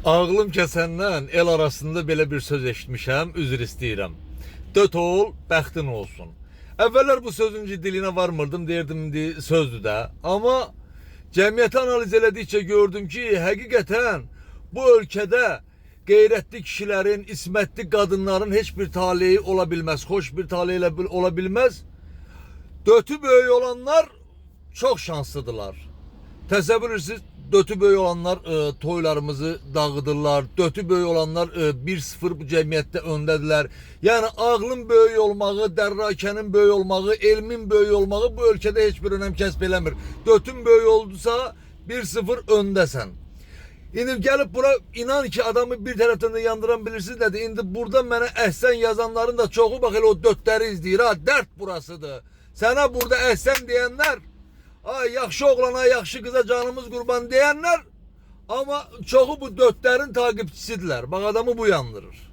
Ağlım kəsəndən el arasında belə bir söz eşitmişəm, üzr istəyirəm. Döt ol, bəxtin olsun. Əvvəllər bu sözün ciddilinə varmırdım, deyirdim indi sözdür də. Amma cəmiyyəti analiz elədikcə gördüm ki, həqiqətən bu ölkədə qeyrətli kişilərin, ismətli qadınların heç bir taleyi ola bilməz, xoş bir taleyi ola bilməz. Dötü böyük olanlar çok şanslıdırlar. Təsəvvür edirsiniz, dötü böyük olanlar toylarımızı dağıdırlar. Dötü böyük olanlar 1-0 bu cəmiyyətdə öndədirlər. Yəni ağlın böyük olmağı, dərrakənin böyük olmağı, elmin böyük olmağı bu ölkədə heç bir önəm kəsb eləmir. Dötün böyük oldusa 1-0 öndəsən. İndi gelip bura inan ki adamı bir taraftan da yandıran bilirsiniz dedi. İndi burada mənə əhsən yazanların da çoxu bax elə o dötləri izləyir. Ha, dert burasıdır. Sana burada əhsən diyenler, ay yaxşı oğlana, yaxşı kıza canımız kurban diyenler, ama çoxu bu dötlərin takipçisidirlər. Bak adamı bu yandırır.